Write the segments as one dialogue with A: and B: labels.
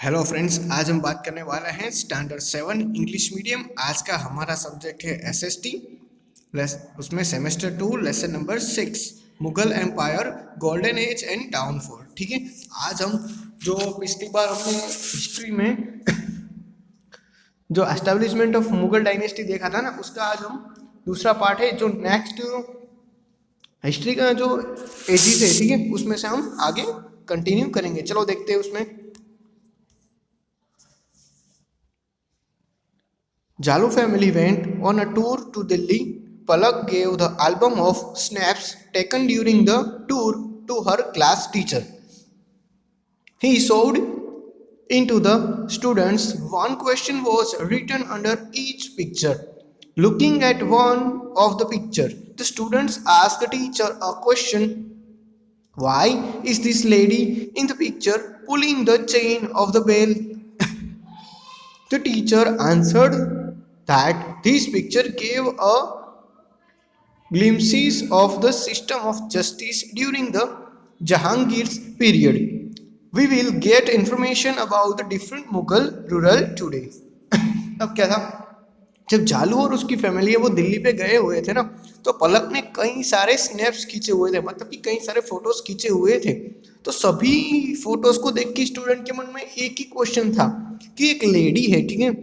A: Hello friends, आज हम बात करने वाले हैं स्टैंडर्ड 7 इंग्लिश मीडियम। आज का हमारा सब्जेक्ट है एसएसटी। उसमें semester 2 lesson number 6 Mughal empire golden age and downfall. ठीक है, आज हम जो पिछली बार हमने हिस्ट्री में जो एस्टेब्लिशमेंट ऑफ मुगल डायनेस्टी देखा था ना, उसका आज हम दूसरा पार्ट है। जो नेक्स्ट हिस्ट्री का जो एजिस है, ठीक है, उसमें से हम आगे कंटिन्यू करेंगे। चलो देखते हैं उसमें। Jalu family went on a tour to Delhi. Palak gave the album of snaps taken during the tour to her class teacher. He showed into the students. One question was written under each picture. Looking at one of the picture, the students asked the teacher a question. Why is this lady in the picture pulling the chain of the bell? The teacher answered that this picture gave a glimpses of the system of justice during the Jahangir's period. We will get information about the different Mughal rural today. अब क्या था, जब जालू और उसकी family है वो दिल्ली पे गए हुए थे ना, तो पलक ने कई सारे स्नैप्स खींचे हुए थे, मतलब कि कई सारे फोटोज खींचे हुए थे। तो सभी फोटोज को देख के स्टूडेंट के मन में एक ही क्वेश्चन था कि एक लेडी है, ठीक है,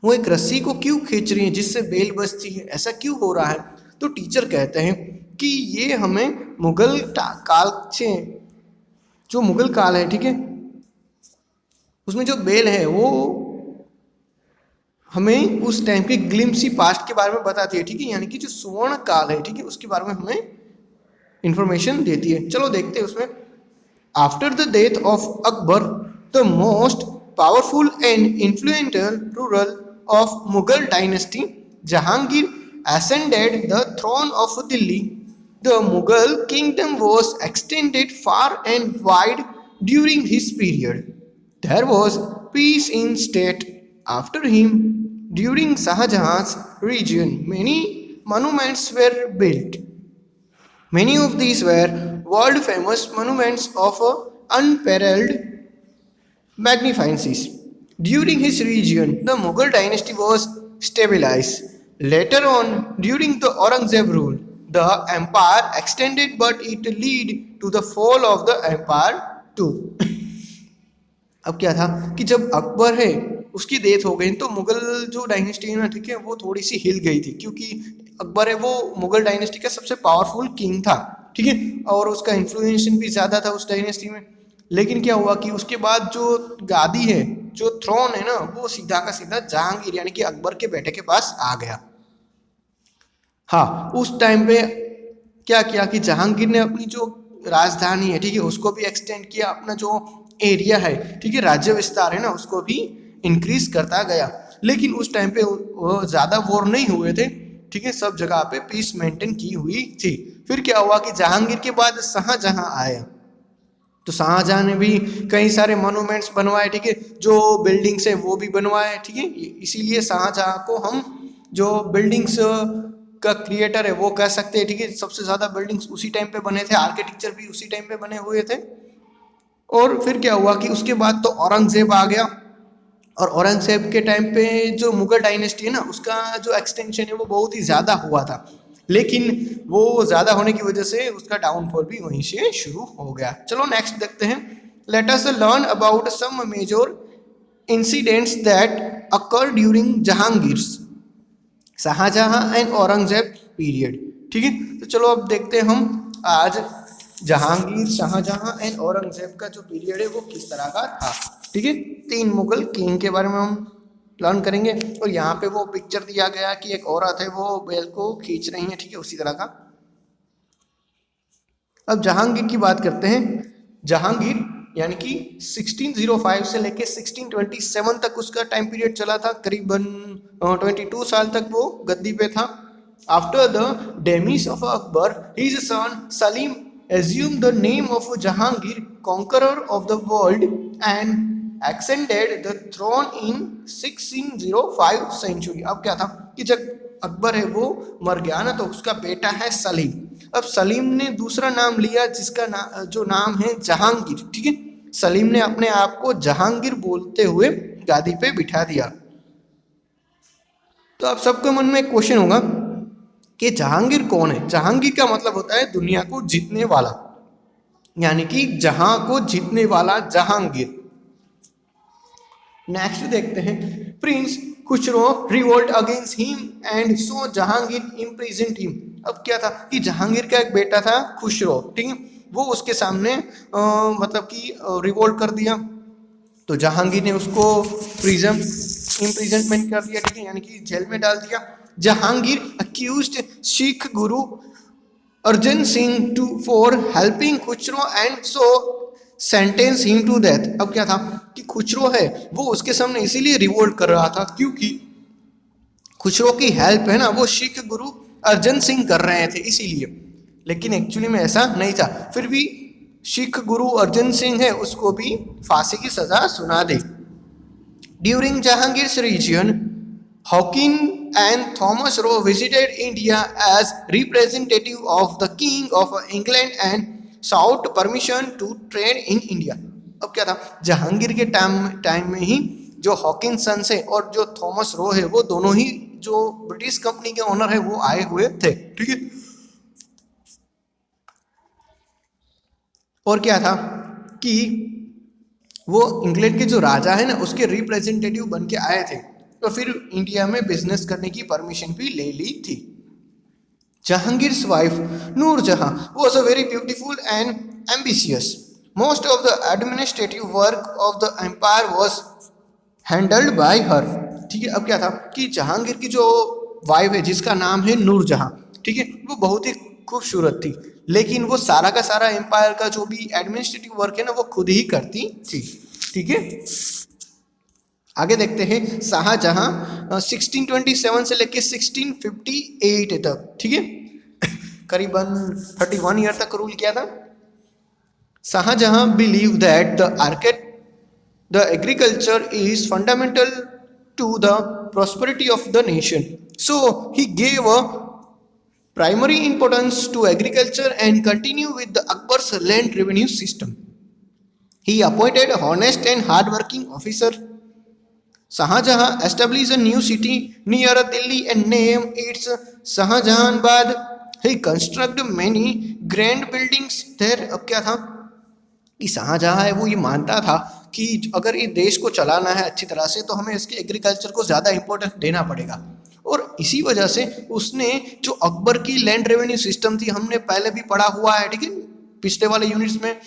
A: वो एक रस्सी को क्यों खींच रही है जिससे बेल बजती है, ऐसा क्यों हो रहा है। तो टीचर कहते हैं कि ये हमें मुगल काल से, जो मुगल काल है, ठीक है, उसमें जो बेल है वो हमें उस टाइम के ग्लिम्सी पास्ट के बारे में बताती है, ठीक है, यानी कि जो सुवर्ण काल है, ठीक है, उसके बारे में हमें इंफॉर्मेशन देती है। चलो देखते हैं उसमें। After the death of Akbar, the most powerful and influential ruler of Mughal dynasty, Jahangir ascended the throne of Delhi. The Mughal kingdom was extended far and wide during his period. There was peace in state after him. During Shah Jahan's region, many monuments were built. Many of these were world famous monuments of unparalleled magnificence. During his region, the Mughal dynasty was stabilized. Later on, during the Aurangzeb rule, the empire extended, but it led to the fall of the empire too. अब क्या था कि जब अकबर है उसकी death हो गई तो मुगल जो डायनेस्टी है ना, ठीक है, वो थोड़ी सी हिल गई थी, क्योंकि अकबर है वो मुगल डायनेस्टी का सबसे पावरफुल किंग था, ठीक है, और उसका इन्फ्लुएंस भी ज़्यादा था उस डायनेस्टी में। लेकिन क्या हुआ कि उसके बाद जो गादी है, जो थ्रोन है ना, वो सीधा का सीधा जहांगीर यानी कि अकबर के बेटे के पास आ गया। हाँ, उस टाइम पे क्या किया कि जहांगीर ने अपनी जो राजधानी है, ठीक है, उसको भी एक्सटेंड किया, अपना जो एरिया है, ठीक है, राज्य विस्तार है ना, उसको भी इंक्रीज करता गया। लेकिन उस टाइम पे वो ज़्यादा वॉर नहीं हुए थे, ठीक है, सब जगह पे पीस मेंटेन की हुई थी। फिर क्या हुआ कि जहांगीर के बाद शाहजहां आया, तो शाहजहां ने भी कई सारे मोनूमेंट्स बनवाए, ठीक है, जो बिल्डिंग्स है वो भी बनवाए, ठीक है। इसीलिए शाहजहां को हम जो बिल्डिंग्स का क्रिएटर है वो कह सकते हैं, ठीक है। सबसे ज़्यादा बिल्डिंग्स उसी टाइम पे बने थे, आर्किटेक्चर भी उसी टाइम पे बने हुए थे। और फिर क्या हुआ कि उसके बाद तो औरंगजेब आ गया, और औरंगजेब के टाइम पे जो मुगल डायनेस्टी है ना, उसका जो एक्सटेंशन है वो बहुत ही ज़्यादा हुआ था, लेकिन वो ज़्यादा होने की वजह से उसका डाउनफॉल भी वहीं से शुरू हो गया। चलो नेक्स्ट देखते हैं। Let us learn about some major incidents that occur during Jahangir, Shah Jahan and Aurangzeb period, ठीक है। तो चलो अब देखते हैं हम आज जहांगीर, शाहजहां एंड औरंगजेब का जो पीरियड है वो किस तरह का था, ठीक है। 3 मुगल किंग के बारे में हम लर्न करेंगे। और यहाँ पे वो पिक्चर दिया गया कि एक औरत है वो बैल को खींच रही है, ठीक है, उसी तरह का। अब जहांगीर की बात करते हैं। जहांगीर यानी कि 1605 से लेके 1627 तक उसका टाइम पीरियड चला था, करीबन 22 साल तक वो गद्दी पे था। After the demise of Akbar, his son Salim assumed the name of Jahangir, conqueror of the world, and ascended the throne in 1605 century। अब क्या था कि जब अकबर है वो मर गया ना, तो उसका बेटा है सलीम। अब सलीम ने दूसरा नाम लिया जिसका जो नाम है जहांगीर, ठीक है। सलीम ने अपने आप को जहांगीर बोलते हुए गादी पे बिठा दिया। तो आप सबके मन में एक क्वेश्चन होगा कि जहांगीर कौन है। जहांगीर का मतलब होता है दुनिया को जीतने वाला, यानी कि जहां को जीतने वाला जहांगीर। नेक्स्ट देखते हैं, Prince Khusro revolt against him and so Jahangir imprisoned him. अब क्या था कि जहांगीर का एक बेटा था खुसरो, ठीक है, वो उसके सामने मतलब कि रिवोल्ट कर दिया, तो जहांगीर ने उसको इम्प्रिजनमेंट कर दिया, ठीक है, यानी कि जेल में डाल दिया। Jahangir accused Sikh Guru Arjan Singh to for helping Khusro and so sentence him to death. अब क्या था कि खुसरो है वो उसके सामने इसीलिए रिवोल्ट कर रहा था क्योंकि खुसरो की हेल्प है ना वो सिख गुरु अर्जन सिंह कर रहे थे इसीलिए, लेकिन एक्चुअली में ऐसा नहीं था। फिर भी सिख गुरु अर्जन सिंह है उसको भी फांसी की सजा सुना दी। During Jahangir's region Hawkin and Thomas Roe visited India as representative of the king of England and sought permission to trade in India. अब क्या था, जहांगीर के टाइम में ही जो हॉकिंसन्स है और जो थॉमस रो है वो दोनों ही जो ब्रिटिश कंपनी के ओनर है वो आए हुए थे, ठीक है। और क्या था कि वो इंग्लैंड के जो राजा है ना उसके रिप्रेजेंटेटिव बन के आए थे, तो फिर इंडिया में बिजनेस करने की परमिशन भी ले ली थी। Jahangir's wife Noor Jahan was a very beautiful and ambitious. Most of the administrative work of the empire was handled by her. ठीक है, अब क्या था कि जहांगीर की जो वाइफ है जिसका नाम है नूर जहां, ठीक है, वो बहुत ही खूबसूरत थी, लेकिन वो सारा का सारा एम्पायर का जो भी एडमिनिस्ट्रेटिव वर्क है ना वो खुद ही करती थी, ठीक है। आगे देखते हैं, शाहजहां 1627 से लेके 1658 तक, ठीक है, करीबन 31 ईयर तक रूल किया था। Shah Jahan believe that the agriculture is fundamental to the prosperity of the nation, so he gave a primary importance to agriculture and continue with the Akbar's land revenue system. He appointed a honest and hard-working officer. Shahjahan established a new city near Delhi and named it Shahjahanabad. He constructed many grand buildings there. अब क्या था कि शाहजहां है वो ये मानता था कि अगर ये देश को चलाना है अच्छी तरह से तो हमें इसके एग्रीकल्चर को ज़्यादा इंपॉर्टेंस देना पड़ेगा, और इसी वजह से उसने जो अकबर की लैंड रेवेन्यू सिस्टम थी, हमने पहले भी पढ़ा हुआ है, ठीक है, पिछले वाले यूनिट्स में,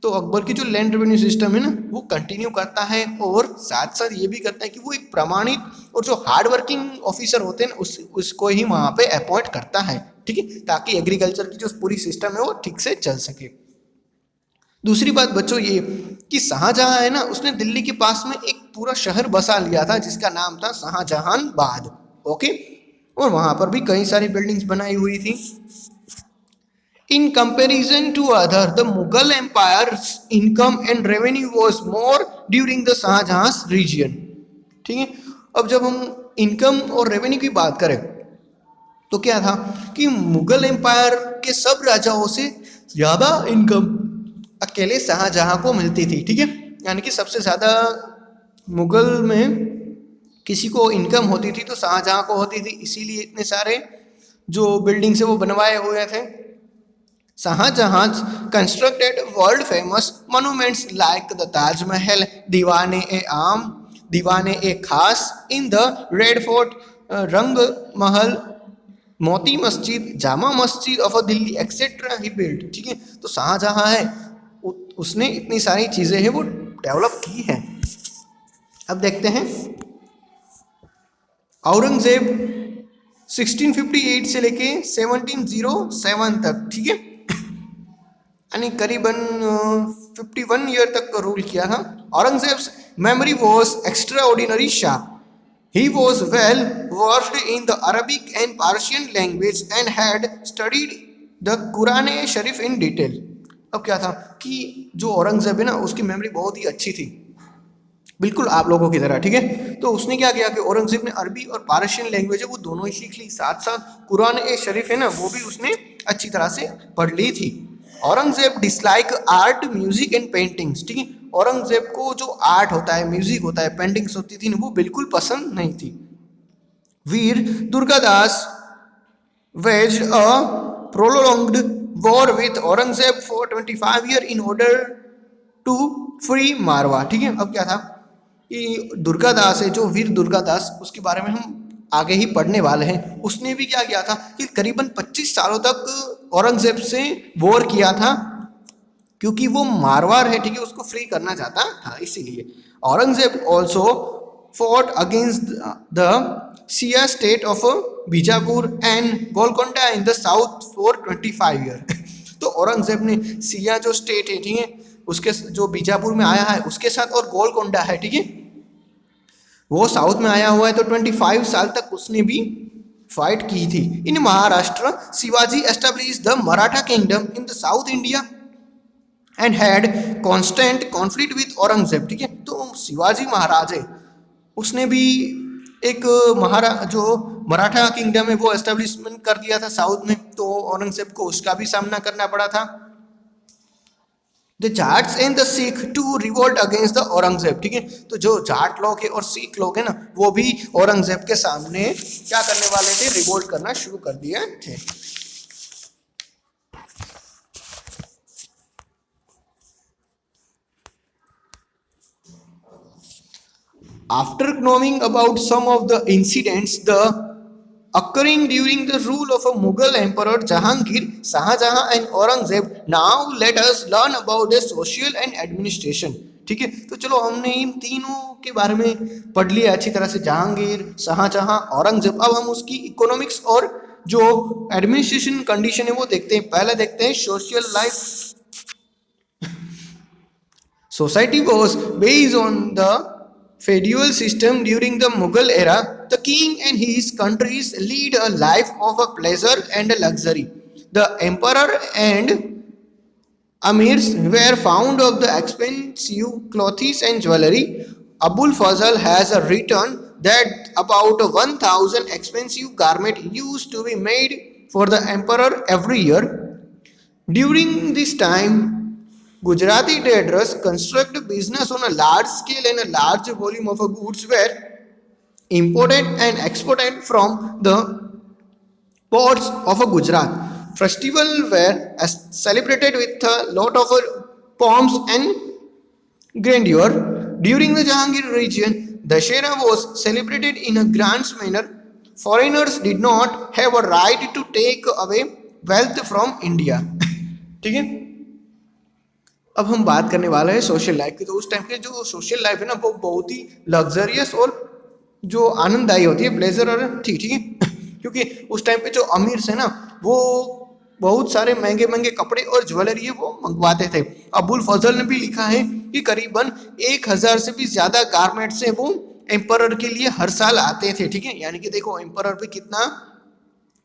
A: तो अकबर की जो लैंड रेवेन्यू सिस्टम है ना वो कंटिन्यू करता है, और साथ साथ ये भी करता है कि वो एक प्रमाणित और जो हार्ड वर्किंग ऑफिसर होते हैं ना उसको ही वहाँ पे अपॉइंट करता है, ठीक है, ताकि एग्रीकल्चर की जो पूरी सिस्टम है वो ठीक से चल सके। दूसरी बात बच्चों ये कि शाहजहां है ना उसने दिल्ली के पास में एक पूरा शहर बसा लिया था जिसका नाम था शाहजहानाबाद, ओके, और वहां पर भी कई सारी बिल्डिंग्स बनाई हुई थी। In comparison to other the Mughal empires income and revenue was more during the Shahjahan's region, ठीक है। अब जब हम इनकम और रेवेन्यू की बात करें तो क्या था कि मुगल एम्पायर के सब राजाओं से ज्यादा इनकम अकेले शाहजहां को मिलती थी, ठीक है, यानी कि सबसे ज्यादा मुगल में किसी को इनकम होती थी तो शाहजहां को होती थी, इसीलिए इतने सारे जो बिल्डिंग्स है वो बनवाए हुए थे। Shah Jahan constructed world famous monuments like the Taj Mahal, दीवाने ए आम, दीवाने ए खास इन द रेड फोर्ट, रंग महल, Moti Masjid, Jama Masjid of Delhi etcetera he build, ठीक है। तो शाहजहां है उसने इतनी सारी चीजें हैं वो डेवलप की हैं। अब देखते हैं औरंगजेब 1658 से लेके 1707 तक, ठीक है, यानी करीबन 51 ईयर तक रूल किया था। Aurangzeb's memory was extra ordinary sharp. He was well versed in the Arabic and Persian language and had studied the Quran Sharif in detail. अब क्या था कि जो औरंगजेब है ना उसकी मेमोरी बहुत ही अच्छी थी, बिल्कुल आप लोगों की तरह, ठीक है। तो उसने क्या किया कि औरंगजेब ने अरबी और पारसियन लैंग्वेज है वो दोनों ही सीख ली, साथ साथ कुरान ए शरीफ है ना वो भी उसने अच्छी तरह से पढ़ ली थी। Aurangzeb dislike art, music and paintings, ठीक है, औरंगजेब को जो आर्ट होता है, म्यूजिक होता है, पेंटिंग्स होती थी वो बिल्कुल पसंद नहीं थी। वीर Durgadas waged a prolonged war with Aurangzeb for 25 years in order to free मारवा। ठीक है, अब क्या था कि दुर्गादास है, जो वीर दुर्गादास, उसके बारे में हम आगे ही पढ़ने वाले हैं। उसने भी क्या किया था कि करीबन 25 सालों तक औरंगजेब से वॉर किया था, क्योंकि वो मारवाड़ है, ठीक है, उसको फ्री करना चाहता था। इसीलिए Aurangzeb also fought against the Shia state of Bijapur and Golconda in the south for 25 year. तो औरंगजेब ने सिया जो स्टेट है, ठीक है, उसके जो बीजापुर में आया है उसके साथ, और गोलकोंडा है, ठीक है, वो साउथ में आया हुआ है, तो 25 साल तक उसने भी फाइट की थी। In Maharashtra Shivaji establish the Maratha kingdom in the south India and had constant conflict with Aurangzeb. ठीक है, तो शिवाजी महाराज है, उसने भी एक जो मराठा किंगडम है वो एस्टेब्लिशमेंट कर दिया था साउथ में, तो औरंगजेब को उसका भी सामना करना पड़ा था। The Jats and the Sikh to revolt against the Aurangzeb. ठीक है, तो जो जाट लोग है और सिख लोग है ना, वो भी औरंगजेब के सामने क्या करने वाले थे, रिवोल्ट करना शुरू कर दिए थे। After knowing about some of the incidents occurring during the rule of a Mughal emperor Jahangir, Shahjahan and Aurangzeb, now let us learn about the social and administration। ठीक है, तो चलो हमने इन तीनों के बारे में पढ़ लिया अच्छी तरह से, जहांगीर, शाहजहां, औरंगजेब। अब हम उसकी इकोनॉमिक्स और जो एडमिनिस्ट्रेशन कंडीशन है वो देखते हैं। पहले देखते हैं social life. Society was based on the feudal system during the Mughal era. The king and his countries lead a life of a pleasure and a luxury. The emperor and amirs were fond of the expensive clothes and jewelry. Abul Fazl has written that about 1,000 expensive garments used to be made for the emperor every year. During this time, Gujarati traders construct business on a large scale, and a large volume of goods were imported and exported from the ports of Gujarat. Festivals were celebrated with a lot of pomp and grandeur. During the Jahangir region, Dashera was celebrated in a grand manner. Foreigners did not have a right to take away wealth from India। ठीक है, अब हम बात करने वाले हैं social life की। तो उस टाइम के जो सोशल लाइफ है ना, वो बहुत ही लग्जरियस और जो आनंददायी होती है, प्लेजर और थी। ठीक है, क्योंकि उस टाइम पे जो अमीर है ना, वो बहुत सारे महंगे महंगे कपड़े और ज्वेलरी है वो मंगवाते थे। अबुल फजल ने भी लिखा है कि करीबन 1000 से भी ज्यादा गारमेंट्स है वो एम्परर के लिए हर साल आते थे। ठीक है, यानी कि देखो एम्परर भी कितना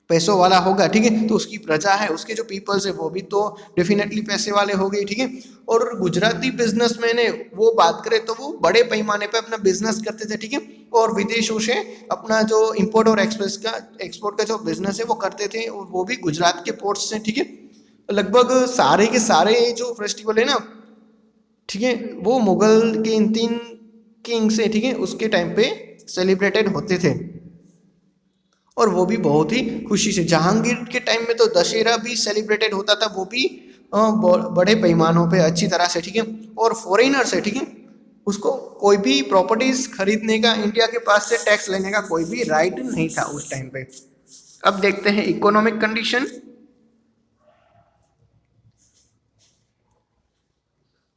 A: पैसों वाला होगा। ठीक है, तो उसकी प्रजा है, उसके जो पीपल्स है वो भी तो डेफिनेटली पैसे वाले हो गए। ठीक है, और गुजराती बिजनेसमैन है वो बात करें तो वो बड़े पैमाने पे अपना बिजनेस करते थे। ठीक है, और विदेशों से अपना जो इंपोर्ट और एक्सपोर्ट का जो बिजनेस है वो करते थे, और वो भी गुजरात के पोर्ट्स से। ठीक है, लगभग सारे के सारे जो फेस्टिवल है ना, ठीक है, वो मुगल के इन 3 किंग से, ठीक है, उसके टाइम पे सेलिब्रेटेड होते थे, और वो भी बहुत ही खुशी से। जहांगीर के टाइम में तो दशहरा भी सेलिब्रेटेड होता था, वो भी बड़े पैमानों पे अच्छी तरह से। ठीक है, और फॉरेनर्स है, ठीक है, उसको कोई भी प्रॉपर्टीज खरीदने का, इंडिया के पास से टैक्स लेने का कोई भी राइट नहीं था उस टाइम पे। अब देखते हैं economic condition.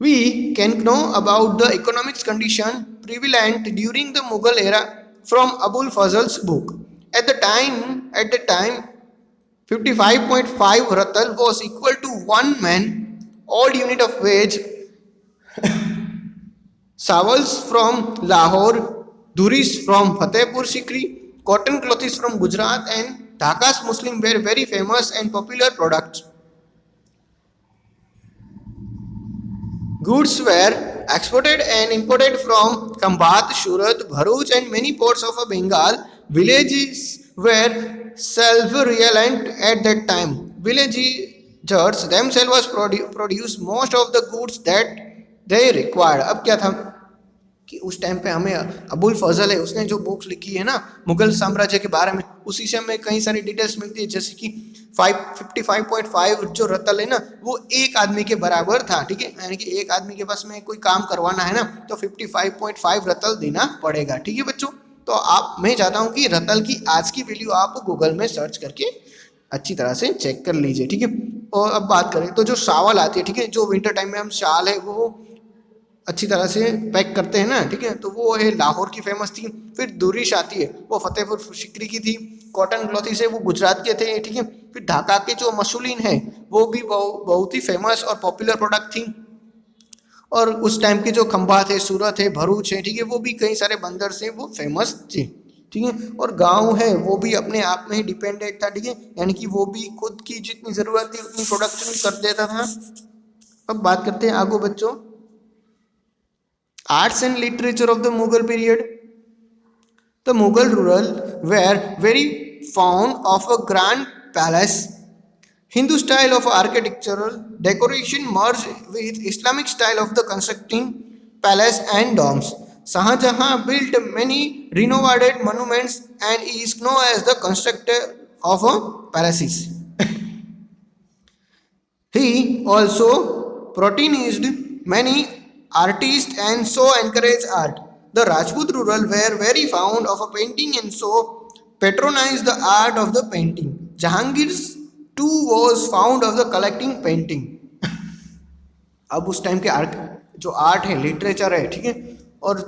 A: We can know about the economics condition prevalent during the Mughal era from Abul Fazl's book. At the time, 55.5 ratal was equal to 1 man. Odd unit of wage. Sawals from Lahore, Dhuris from Fatehpur Sikri, cotton clothes from Gujarat, and Dhaka's Muslim were very famous and popular products. Goods were exported and imported from Khambat, Surat, Bharuch, and many parts of Bengal. Villages were self-reliant at that time. Villagers themselves produced most of the goods that they required. अब क्या था कि उस time पे हमें अबुल फजल है, उसने जो बुक्स लिखी है ना मुगल साम्राज्य के बारे में, उसी से हमें कई सारी डिटेल्स मिलती है, जैसे कि 55.5 जो रतल है ना वो एक आदमी के बराबर था, ठीक है, यानी कि एक आदमी के पास में कोई काम करवाना है ना तो 55.5 रतल देना पड़ेगा, ठीक है बच्चों। तो मैं चाहता हूँ कि रतल की आज की वैल्यू आप गूगल में सर्च करके अच्छी तरह से चेक कर लीजिए, ठीक है। और अब बात करें तो जो शावल आती है, ठीक है, जो विंटर टाइम में हम शाल है वो अच्छी तरह से पैक करते हैं ना, ठीक है, तो वो है लाहौर की फेमस थी। फिर दुरिश आती है, वो फतेहपुर सिकरी की थी। कॉटन क्लॉथी से वो गुजरात के थे, ठीक है। फिर ढाका के जो मसूलिन है वो भी बहुत ही फेमस और पॉपुलर प्रोडक्ट थी। और उस टाइम के जो खंभात है, सूरत है, भरूच है, ठीक है, वो भी कई सारे बंदर से वो फेमस थे, ठीक है। और गांव है वो भी अपने आप में ही डिपेंडेंट था, ठीक है, यानी कि वो भी खुद की जितनी जरूरत थी उतनी प्रोडक्शन कर देता था। अब बात करते हैं आगे बच्चों, arts and literature of the Mughal period. The Mughal ruler were very fond of a grand palace. Hindu style of architectural decoration merged with Islamic style of the constructing palace and domes. Shahjahan built many renovated monuments and is known as the constructor of palaces. He also patronized many artists and so encouraged art. The Rajput rural were very fond of a painting and so patronized the art of the painting. Jahangir too was fond of the collecting painting. अब उस time के art जो art है, literature है, ठीक है, और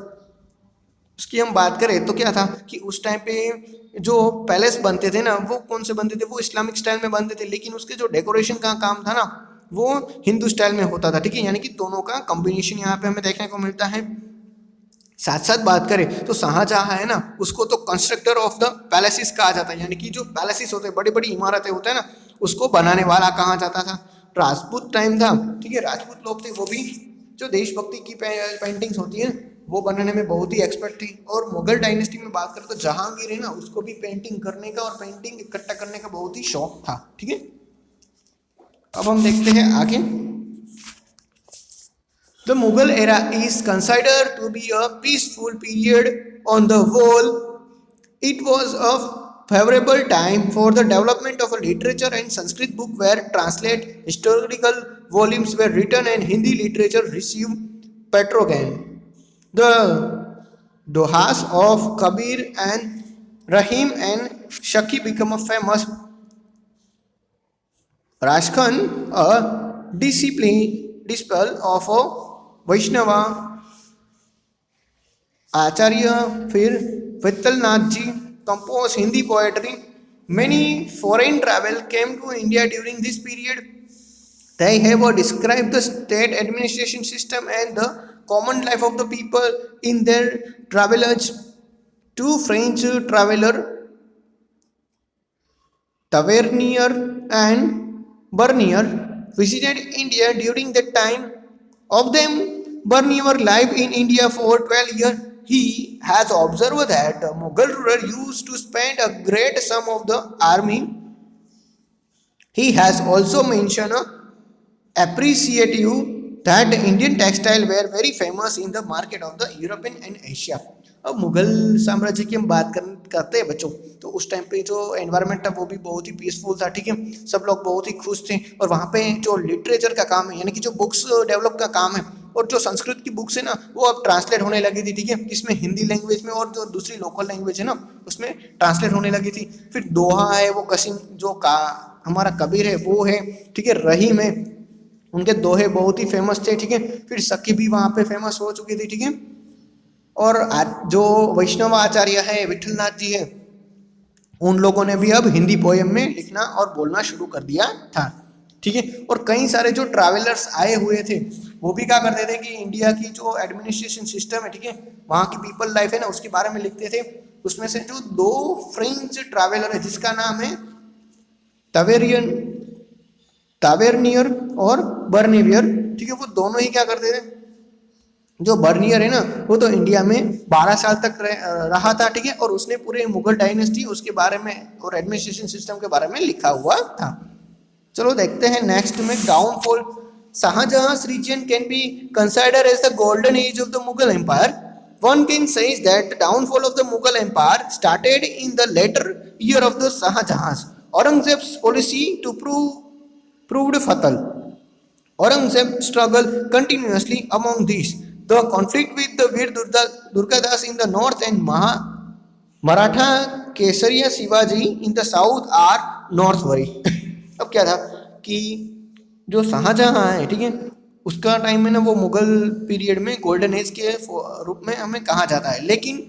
A: उसकी हम बात करें तो क्या था कि उस टाइम पे जो पैलेस बनते थे ना वो कौन से बनते थे, वो इस्लामिक स्टाइल में बनते थे, लेकिन उसके जो डेकोरेशन का काम था ना वो हिंदू स्टाइल में होता था, ठीक है, यानी कि दोनों का कॉम्बिनेशन यहाँ पे हमें देखने को मिलता है। साथ साथ बात करें तो शाहजहां है ना उसको तो कंस्ट्रक्टर ऑफ द पैलेसिस कहा जाता है, यानी कि जो पैलेसिस होते हैं, बड़ी बड़ी इमारतें होते हैं ना उसको बनाने वाला कहा जाता था। राजपूत टाइम था, ठीक है, राजपूत लोग थे, वो भी जो देशभक्ति की पेंटिंग्स होती है वो बनाने में बहुत ही एक्सपर्ट थी। और मुगल डायनेस्टी में बात करें तो जहांगीर है ना उसको भी पेंटिंग करने का और पेंटिंग इकट्ठा करने का बहुत ही शौक था, ठीक है। अब हम देखते हैं आगे। The Mughal era is considered to be a peaceful period on the whole. It was a favorable time for the development of a literature, and Sanskrit book were translated, historical volumes were written, and Hindi literature received patronage. The dohas of Kabir and Rahim and Shaki become a famous. Rashkhan, a disciple of Vaishnava acharya, फिर Vitthalnath ji compose Hindi poetry. Many foreign travel came to India during this period. They have described the state administration system and the common life of the people in their travelage. Two French traveler, Tavernier and Bernier, visited India during that time. Of them, Bernier lived in India for 12 years. He has observed that the Mughal ruler used to spend a great sum of the army. He has also mentioned appreciative that the Indian textile were very famous in the market of the European and Asia. अब मुगल साम्राज्य की हम बात करते हैं बच्चों, तो उस टाइम पे जो एनवायरनमेंट था वो भी बहुत ही पीसफुल था, ठीक है, सब लोग बहुत ही खुश थे। और वहाँ पे जो लिटरेचर का काम है, यानी कि जो बुक्स डेवलप का काम है, और जो संस्कृत की बुक्स है ना वो अब ट्रांसलेट होने लगी थी, ठीक है, इसमें हिंदी लैंग्वेज में और जो दूसरी लोकल लैंग्वेज है ना उसमें ट्रांसलेट होने लगी थी। फिर दोहा है, वो कसीम जो का हमारा कबीर है वो है, ठीक है, रहीम है, उनके दोहे बहुत ही फेमस थे, ठीक है। फिर सखी भी वहाँ पे फेमस हो चुकी थी, ठीक है। और जो वैष्णव आचार्य है, विठलनाथ जी है, उन लोगों ने भी अब हिंदी पोएम में लिखना और बोलना शुरू कर दिया था, ठीक है। और कई सारे जो ट्रैवलर्स आए हुए थे वो भी क्या करते थे कि इंडिया की जो एडमिनिस्ट्रेशन सिस्टम है, ठीक है, वहाँ की पीपल लाइफ है ना उसके बारे में लिखते थे। उसमें से जो दो फ्रेंच ट्रैवलर है जिसका नाम है तावेरनियर और बर्नेवियर, ठीक है, वो दोनों ही क्या करते थे, जो बर्नियर है ना वो तो इंडिया में 12 साल तक रहा था, ठीक है, और उसने पूरे मुगल डायनेस्टी उसके बारे में और एडमिनिस्ट्रेशन सिस्टम के बारे में लिखा हुआ था। चलो देखते हैं नेक्स्ट में downfall Shahjahan's region can be considered as the golden age of the Mughal Empire. One can say that the downfall of the Mughal Empire started in the later year of the Shahjahan's. Aurangzeb's policy proved fatal. Aurangzeb struggled continuously among these. The conflict with the Veer Durgadas in the north and Maratha Kesariya Shivaji in the south are noteworthy. अब क्या था कि जो शाहजहां है, ठीक है, उसका time में ना वो मुगल पीरियड में गोल्डन एज के रूप में हमें कहा जाता है, लेकिन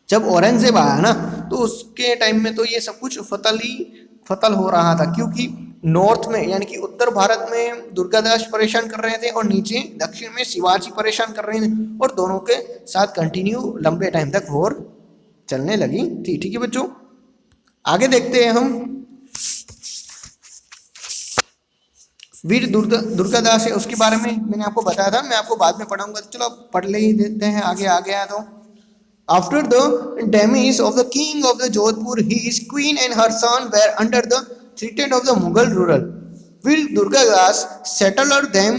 A: जब औरंगजेब आया ना तो उसके टाइम में तो ये सब कुछ फतल हो रहा था, क्योंकि नॉर्थ में यानी कि उत्तर भारत में दुर्गादास परेशान कर रहे थे और नीचे दक्षिण में शिवाजी परेशान कर रहे थे, और दोनों के साथ कंटिन्यू लंबे टाइम तक वॉर चलने लगी थी। ठीक है बच्चों, आगे देखते हैं हम। वीर दुर्गादास है, उसके बारे में मैंने आपको बताया था, मैं आपको बाद में पढ़ाऊंगा, तो चलो पढ़ ले ही देते हैं, आगे आ गया तो। After the demise of the king of the Jodhpur, his queen and her son were under the threat of the Mughal ruler. Veer Durgadas settled them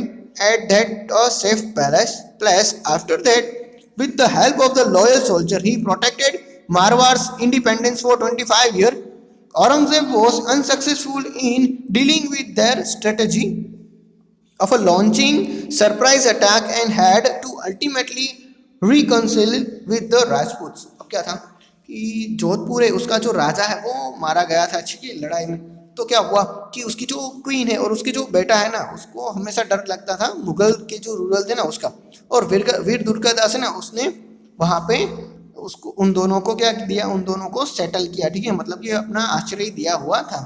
A: at that safe place. After that, with the help of the loyal soldier, he protected Marwar's independence for 25 years. Aurangzeb was unsuccessful in dealing with their strategy of a launching surprise attack and had to ultimately reconcile with the Rajputs. अब क्या था कि जोधपुर है उसका जो राजा है वो मारा गया था, ठीक है, लड़ाई में। तो क्या हुआ कि उसकी जो क्वीन है और उसके जो बेटा है ना, उसको हमेशा डर लगता था मुगल के जो रूरल थे ना उसका, और वीर दुर्गादास है ना, उसने वहाँ पे उसको उन दोनों को क्या दिया, उन दोनों को सेटल किया, ठीक है, मतलब ये अपना आश्रय दिया हुआ था।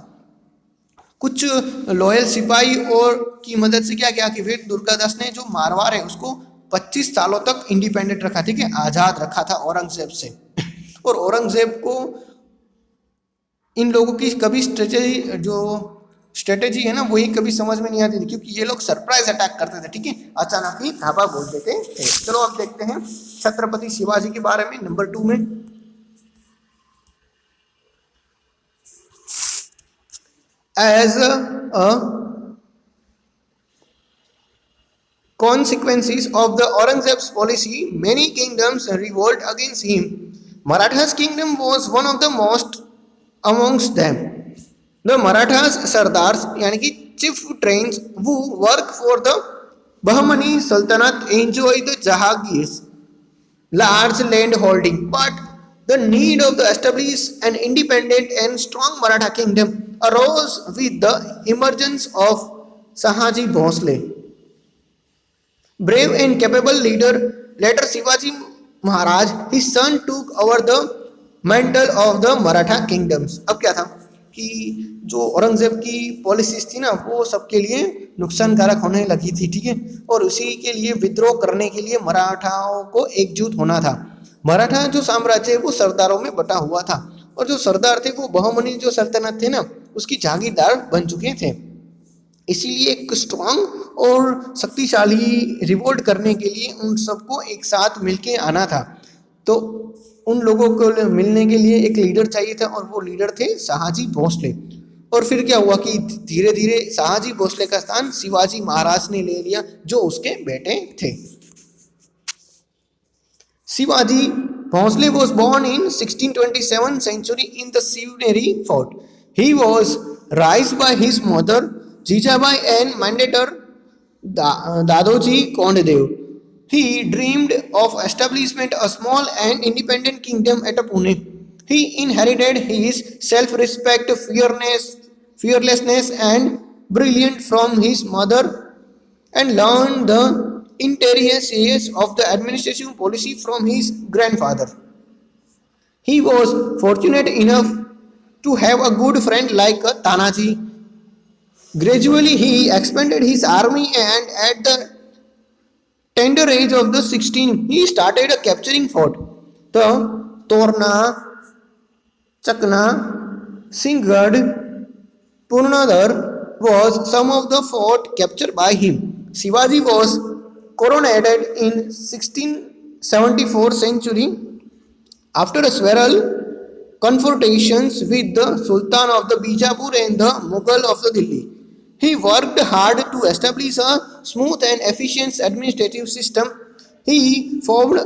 A: कुछ लॉयल सिपाही और की मदद से क्या किया कि वीर दुर्गादास ने जो मारवाड़ है उसको 25 सालों तक इंडिपेंडेंट रखा, ठीक है, आज़ाद रखा था औरंगजेब से। और औरंगजेब को इन लोगों की कभी स्ट्रेटेजी है ना वही कभी समझ में नहीं आती थी, क्योंकि ये लोग सरप्राइज अटैक करते थे, ठीक है, अचानक ही धावा बोल देते थे। चलो अब देखते हैं छत्रपति शिवाजी के बारे में नंबर 2 में। As a consequences of the Aurangzeb's policy, many kingdoms revolt against him. Maratha's kingdom was one of the most amongst them. The Marathas Sardars, यानी कि chieftains who work for the Bahmani Sultanate enjoyed the Jahagirs, large land holding, but the need of the establish an independent and strong Maratha kingdom arose with the emergence of Shahaji Bhosle. Brave and capable leader, later Shivaji Maharaj, his son took over the mantle of the Maratha kingdoms. अब क्या था कि जो औरंगजेब की policies थी ना वो सबके लिए नुकसानकारक होने लगी थी, ठीक है, और उसी के लिए विद्रोह करने के लिए मराठाओं को एकजुट होना था। मराठा जो साम्राज्य है वो सरदारों में बटा हुआ था, और जो सरदार थे वो बहमनी जो सल्तनत थे ना उसकी जागीरदार बन चुके थे। इसीलिए एक स्ट्रांग और शक्तिशाली रिवोल्ट करने के लिए उन सबको एक साथ मिलके आना था। तो उन लोगों को मिलने के लिए एक लीडर चाहिए था, और वो लीडर थे शाहजी भोसले। और फिर क्या हुआ कि धीरे धीरे शाहजी भोसले का स्थान शिवाजी महाराज ने ले लिया, जो उसके बेटे थे। Shivaji Bhosle was born in 1627 century in the Shivaneri fort. He was raised by his mother Jijabai and Mandator Dadoji Kondev. He dreamed of establishment a small and independent kingdom at Pune. He inherited his self-respect, fearlessness and brilliance from his mother, and learned the intricacies of the administrative policy from his grandfather. He was fortunate enough to have a good friend like Tanaji. Gradually, he expanded his army, and at the tender age of the 16, he started capturing fort. The Torna, Chakna, Singhgad, Purnadar was some of the fort captured by him. Shivaji was coronated in 1674 century after several confrontations with the Sultan of the Bijapur and the Mughal of the Delhi. He worked hard to establish a smooth and efficient administrative system. He formed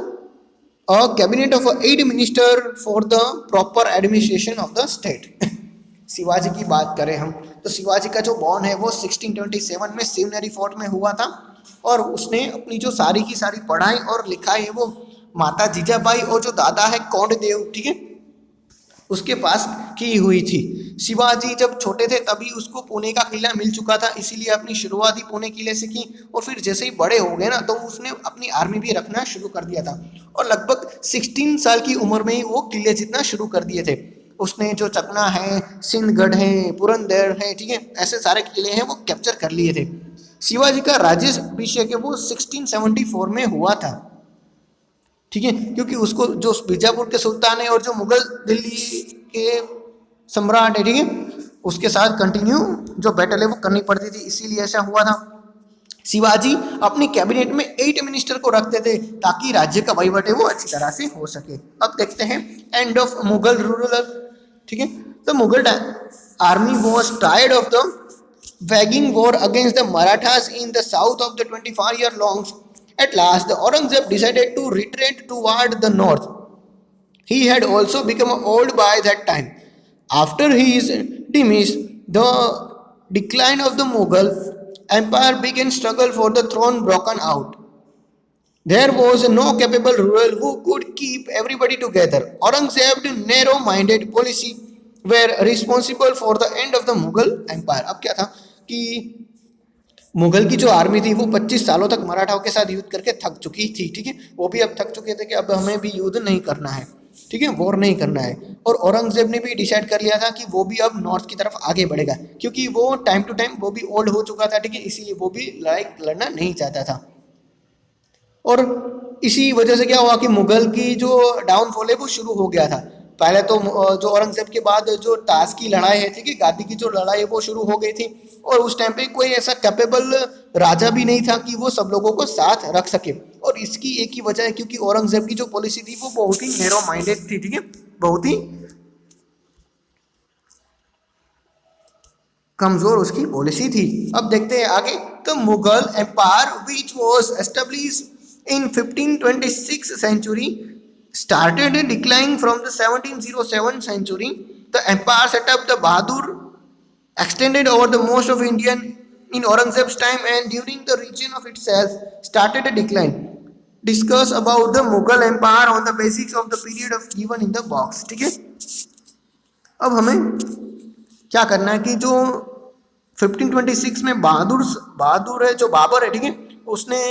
A: a cabinet of 8 ministers for the proper administration of the state. Shivaji की बात करें हम तो शिवाजी का जो born है वो 1627 में शिवनेरी फोर्ट में हुआ था और उसने अपनी जो सारी की सारी पढ़ाई और लिखाई है वो माता जीजाबाई और जो दादा है कौंडदेव, ठीक है, उसके पास की हुई थी। शिवाजी जब छोटे थे तभी उसको पुणे का किला मिल चुका था, इसीलिए अपनी शुरुआत ही पुणे किले से की और फिर जैसे ही बड़े हो गए ना तो उसने अपनी आर्मी भी रखना शुरू कर दिया था और लगभग 16 साल की उम्र में ही वो किले जीतना शुरू कर दिए थे। उसने जो चकना है, सिंहगढ़ है, पुरंदर है, ठीक है, ऐसे सारे किले हैं वो कैप्चर कर लिए थे। शिवाजी का राज्याभिषेक है वो 1674 में हुआ था, ठीक है, क्योंकि उसको जो बीजापुर के सुल्तान है और जो मुगल दिल्ली के सम्राट है, ठीक है, उसके साथ कंटिन्यू जो बैटल है वो करनी पड़ती थी, इसीलिए ऐसा हुआ था। शिवाजी अपनी कैबिनेट में 8 मिनिस्टर को रखते थे ताकि राज्य का वहीवट है वो अच्छी तरह से हो सके। अब देखते हैं एंड ऑफ मुगल रूरल, ठीक है, तो Mughal army was tired of the waging war against the Marathas in the south of the 24-year long. At last, the Aurangzeb decided to retreat toward the north. He had also become old by that time. After his demise, the decline of the Mughal empire began struggle for the throne broken out. There was no capable ruler who could keep everybody together. Aurangzeb's narrow-minded policy were responsible for the end of the Mughal empire. अब क्या था कि मुगल की जो army थी वो 25 सालों तक मराठाओं के साथ युद्ध करके थक चुकी थी, ठीक है, वो भी अब थक चुके थे कि अब हमें भी युद्ध नहीं करना है, ठीक है, वॉर नहीं करना है। और औरंगजेब ने भी डिसाइड कर लिया था कि वो भी अब नॉर्थ की तरफ आगे बढ़ेगा क्योंकि वो टाइम टू टाइम वो भी ओल्ड हो चुका था, ठीक है, इसीलिए वो भी लड़ाई लड़ना नहीं चाहता था। और इसी वजह से क्या हुआ कि मुगल की जो डाउनफॉल है वो शुरू हो गया था। पहले तो जो औरंगजेब के बाद जो ताश की लड़ाई है, ठीक है, गादी की जो लड़ाई है वो शुरू हो गई थी और उस टाइम पे कोई ऐसा कैपेबल राजा भी नहीं था कि वो सब लोगों को साथ रख सके। और इसकी एक ही वजह है क्योंकि औरंगजेब की जो पॉलिसी थी वो बहुत ही नैरो माइंडेड थी, ठीक है, बहुत ही कमजोर उसकी पॉलिसी थी। अब देखते हैं आगे। तो Mughal empire which was established in 1526 century started declining from the 1707 century. The empire set up the Bahadur extended over the most of India in Aurangzeb's time and during the region of itself started a decline. Discuss about the Mughal empire on the basics of the period of given in the box, ठीक है। अब हमें क्या करना है कि जो 1526 में बहादुर है, जो बाबर है, ठीक है, उसने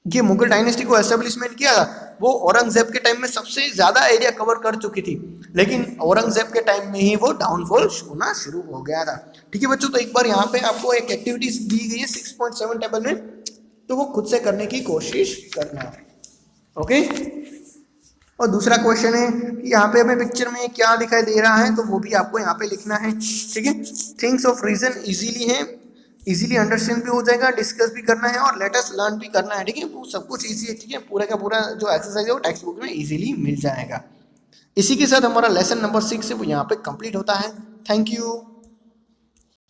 A: ये मुगल डायनेस्टी को एस्टेब्लिशमेंट किया था। वो औरंगजेब के टाइम में सबसे ज्यादा एरिया कवर कर चुकी थी, लेकिन औरंगजेब के टाइम में ही वो डाउनफॉल होना शुरू हो गया था, ठीक है बच्चों। तो एक बार यहाँ पे आपको एक एक्टिविटीज दी गई है 6.7 टेबल में, तो वो खुद से करने की कोशिश करना, ओके। और दूसरा क्वेश्चन है कि यहाँ पे हमें पिक्चर में क्या दिखाई दे रहा है, तो वो भी आपको यहाँ पे लिखना है, ठीक है। थिंग्स ऑफ रीजन इजीली है, इजीली अंडरस्टैंड भी हो जाएगा, डिस्कस भी करना है और लेटेस्ट लर्न भी करना है, ठीक है। वो सब कुछ इजी है, ठीक है, पूरा का पूरा जो एक्सरसाइज है वो टेक्स्ट बुक में इजीली मिल जाएगा। इसी के साथ हमारा लेसन नंबर 6 है वो यहाँ पे कंप्लीट होता है। Thank you.